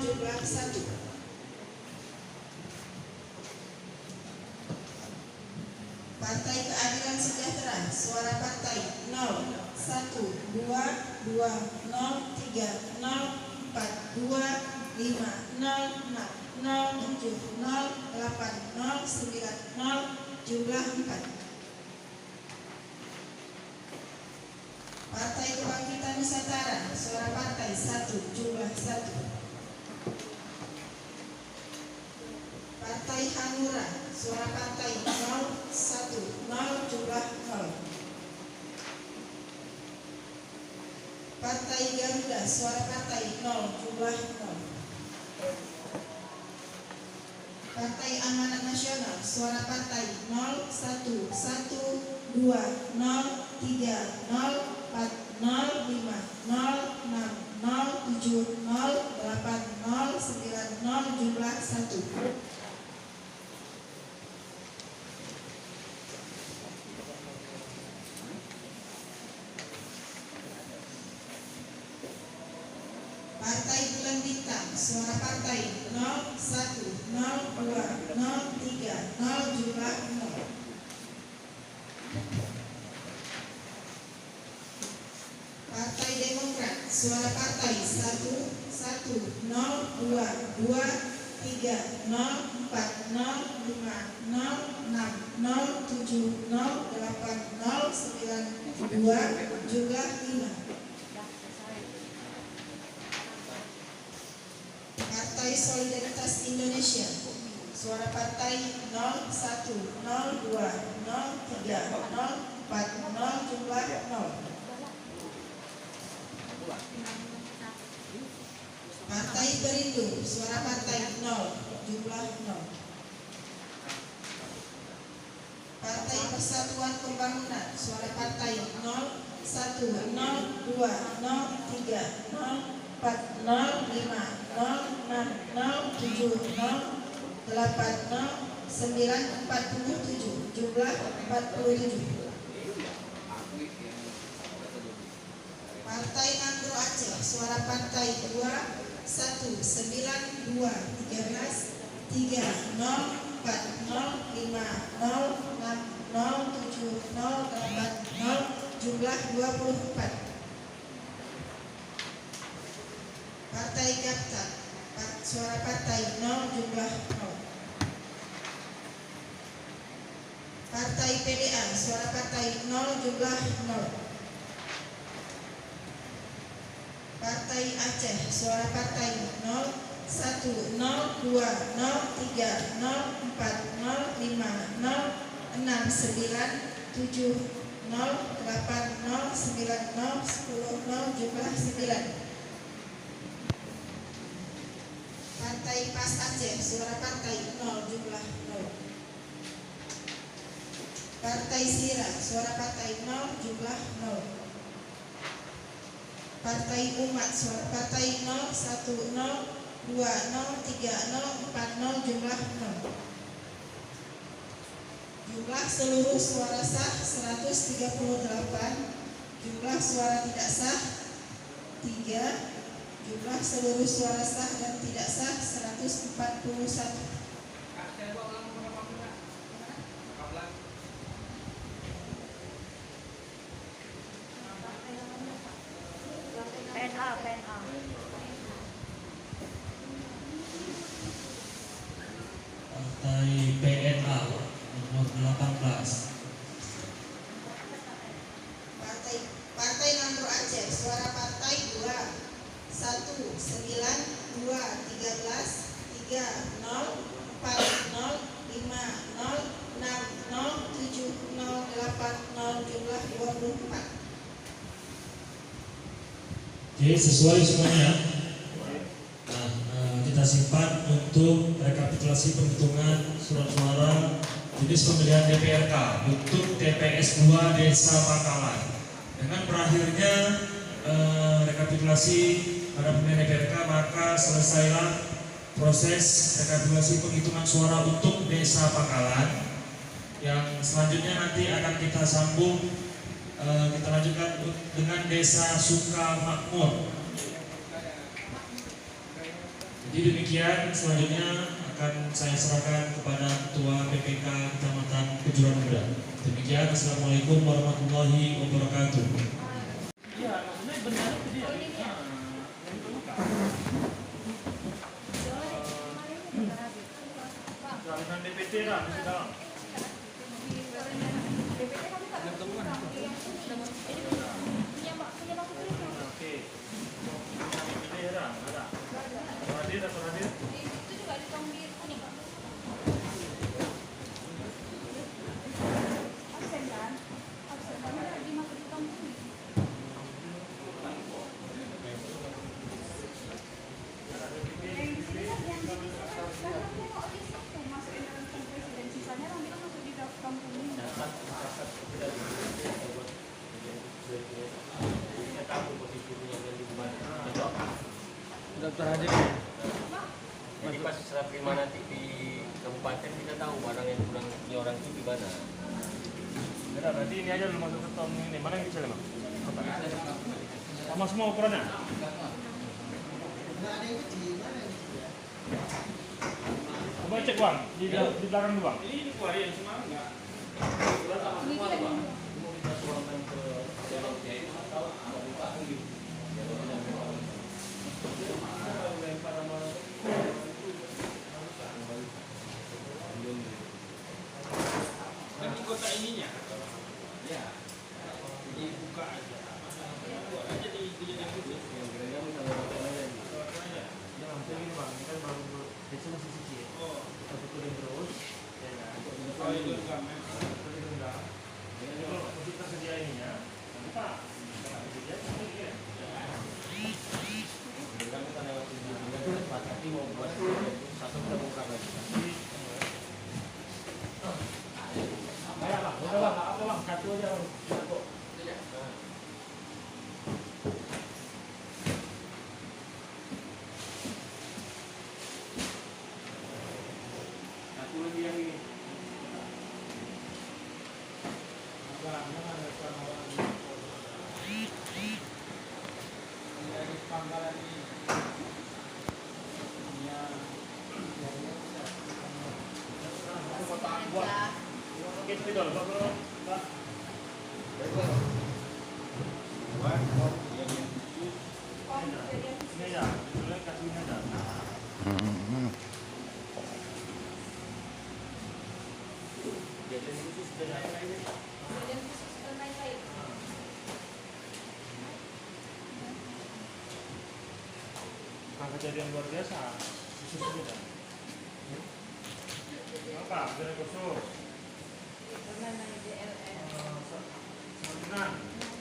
jumlah 1. Partai Keadilan Sejahtera, suara partai 0, 1, 2, 2, 0, 3, 0, 4, 2, 5, 0, 6, 0, 7, 0, 8, 0, 9, 0, jumlah 4. Partai Kebangkitan Nusantara, suara partai 1, jumlah 1. Partai Hanura, suara partai 0, 1, 0, jumlah 0. Partai Garuda, suara partai 0, jumlah 0. Partai Amanat Nasional, suara partai 0, 1, 1, 2, 0, 3, 0, 4, 0, 5, 0, 6, 0, 7, 0, 8, 0, 9, 0, jumlah 1. Partai Bulan Bintang, suara partai 0, 1, 0, 2, 0, 3, 0, jumlah 0. Partai Demokrat, suara partai 1, 1, 0, 2, 2, 3, 0, 4, 0, 5, 0, 7, 0, 8, 0, 9, 0, jumlah 5. Partai Solidaritas Indonesia, suara partai 0, 1, 0, 2, 0, 3, 0, 4, 0, jumlah 0. Partai Perindo, suara partai 0, jumlah 0. Partai Persatuan Pembangunan, suara partai 0, 1, 0, 2, 0, 3, 0, 4, 0, 5, 0, 6, 0, 7, 0, 8, 0, 9, 47, jumlah 47. Partai Nganggur Aceh, suara partai 2, 1, 9, 2, 13, 3, 0, 4, 0, 5, 0, 6, 0, 7, 0, 8, 0, jumlah 24. Partai Gapta, suara partai 0, jumlah 0. Partai PDA, suara partai 0, jumlah 0. Partai Aceh, suara partai 0, 1, 0, 2, 0, 3, 0, 4, 0, 5, 0, 6, 0, 9, 7, 0, 8, 0, 9, 0, 10, 0, jumlah 9. Partai Pas Aceh, suara partai 0, jumlah 0. Partai Sira, suara partai 0, jumlah 0. Partai Umat, suara partai 0, 1, 0, 2, 0, 3, 0, 4, 0, jumlah 0. Jumlah seluruh suara sah 138, jumlah suara tidak sah 3, jumlah seluruh suara sah dan tidak sah 141. Partai PNA nomor 18. Partai Nganggur Aceh, suara partai 2, 1, 9, 2, 13, 3, 0, 4, 0, 5, 0, 6, 0, 7, 0, 8, 0, jumlah 24. Oke, sesuai semuanya. Kita simpan untuk rekapitulasi penghitungan surat suara jenis pemilihan DPRK untuk TPS 2 Desa Pangkalan. Dengan berakhirnya rekapitulasi pada pemilihan DPRK, maka selesailah proses rekapitulasi penghitungan suara untuk Desa Pangkalan. Yang selanjutnya nanti akan kita sambung, kita lanjutkan dengan Desa Sukamakmur. Jadi demikian, selanjutnya akan saya serahkan kepada Ketua PPK Kecamatan Kejuran Muda. Demikian, Assalamualaikum warahmatullahi wabarakatuh. Iya, maksudnya benar itu dia. Yang itu bukan. Jalinan DPT lah di dalam. Oke. DPT ada. Hadir atau hadir? Daftar hadir. Jadi pas setelah terima nanti di kabupaten kita tahu barang yang pulang di orang itu di mana. Ada, berarti ini aja lu masuk ke tom ini. Mana yang kecil emang? Sama semua ukurannya? Coba cek bang, di belakang bang. Ini kuari yang semalam enggak? Nanti kota ininya, ya, dibuka aja. Buat aja dijadikan khusus. Jangan begini bang, ini kan baru desa masih kecil. Kita pukulin terus, ya kan? Oh itu enggak, Pukulin rendah. Jadi kalau masih tersedia ininya, nanti pak, kita kerja seperti ini. Kami kan lewat di tempat tapi mau buat satu kita buka lagi. Kayak bang, udah bang, apa bang, satu aja bang. Satu. Satu lagi yang ini. Dari pangkalan ini. Ya. Oke, itu dulu, Pak. Ini ya, dulu kasih ini aja. Jadi khusus sudah ada ini. Bukan kejadian luar biasa, khusus beda. Apa? Kejadian khusus. Salinan.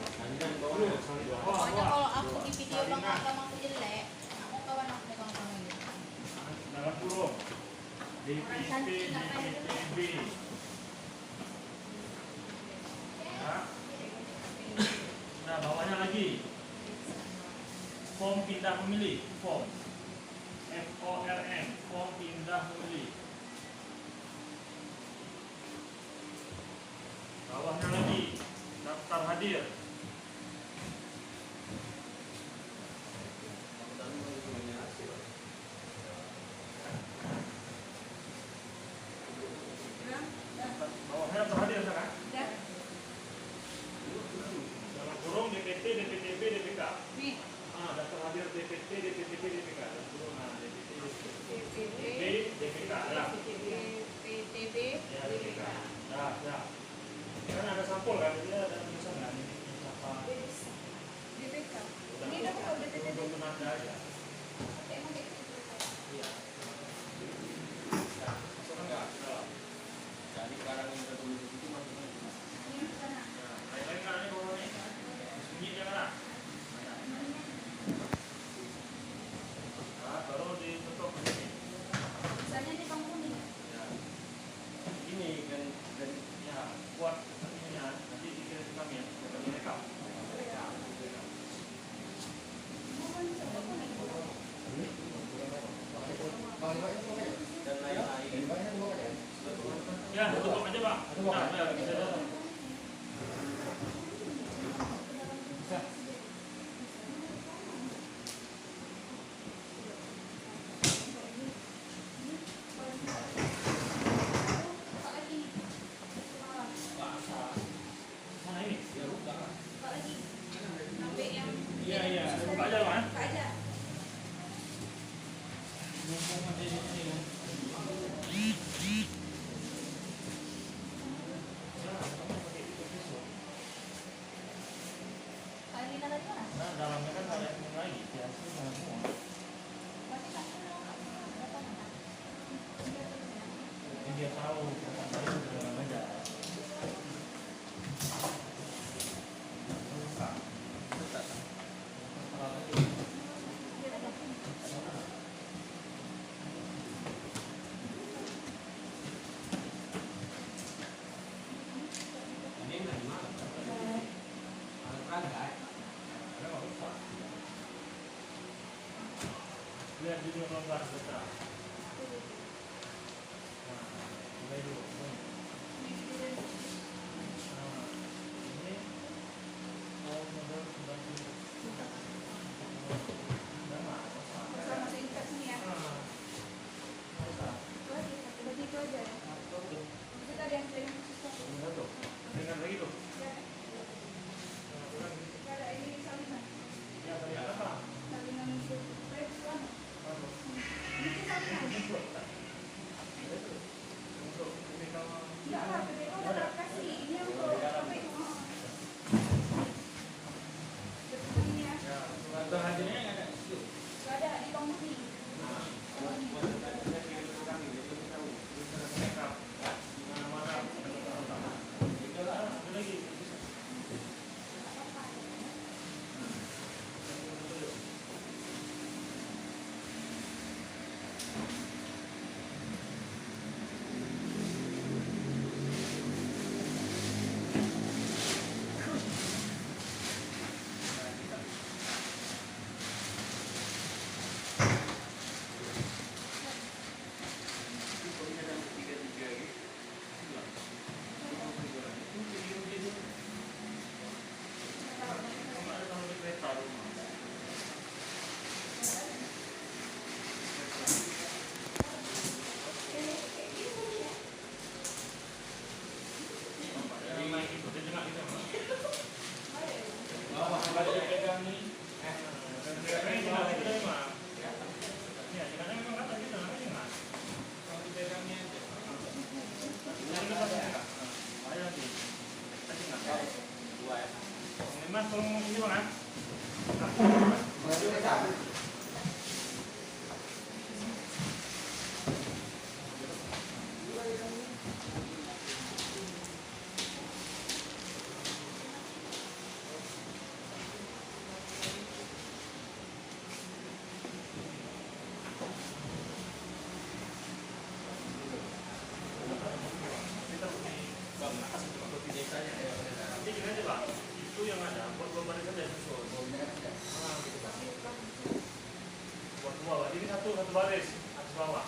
Salinan bawah. Pokoknya kalau aku di video bang agamaku jelek, aku kawan aku kawan gitu. Dalam kurung. DPP, DPTB. Ya. Nah, bawahnya lagi. Form pindah memilih. Form. FORM. Form pindah memilih. Bawahnya lagi. Daftar hadir. Bawahnya daftar hadir sekarang. Dalam kurung DPT, DPTB, DPK. Daftar hadir DPT, DPTB, DPK. Dalam kurung DPT, DPK. Ya. PTB, Ya, DPK. Ya. Kan ada sampul kan, jadi ada tulisan kan ini siapa. DPK. Ini udah tahu DPT. Untuk penanda aja. Emang kayak gitu. Iya. Ya, masukkan enggak? Dalam. Jadi sekarang yang tertulis di situ masukkan. Ini di sana. Nah, lain-lain kan ini bawah nih. Bunyi dia kan. Nah, baru ditutup ke sini. Misalnya di bang kuning. Ya. Ini kan dari Ya, buat ininya nanti dikirim ke kami ya, kami rekam. dan lain-lain. Ya, tutup aja bang. Nah, ya, bisa datang. tahu saya sudah belajar. Ini nggak di mana? Alat peraga. Ada nggak usah. Lihat video lombar kita. Nah, mulai dulu. Nah, ini mau modal sebantu. Nama, Sama singkat nih ya. Berarti itu aja ya. Kita ada yang kirim sesuatu. dengan lagi tuh. Kita ada ini salinan. Ya, tadi apa? Salinan itu. Saya pulang. Untuk Ini salinan. tipikal Enggak lah, PPK udah kasih. Ini untuk apa itu? Betul ini ya. ya, Atau hadirnya nggak ada. Gak ada di bang ini. makeup mana-mana ada lagi. Ada tahu di kereta rumah. Jadi naik itu dia dengar gitu. Bawah kalau dipegang nih. Ya, jika memang kata kita nanti nggak. Kalau dipegangnya aja. Yang kita pakai. Ayo nanti. Tadi nggak. Dua ya. Mas, tolong ini bang. Nanti gini aja pak. Itu yang ada. Buat baris aja susul. Gitu pak. Buat dua. Ini satu baris atas bawah.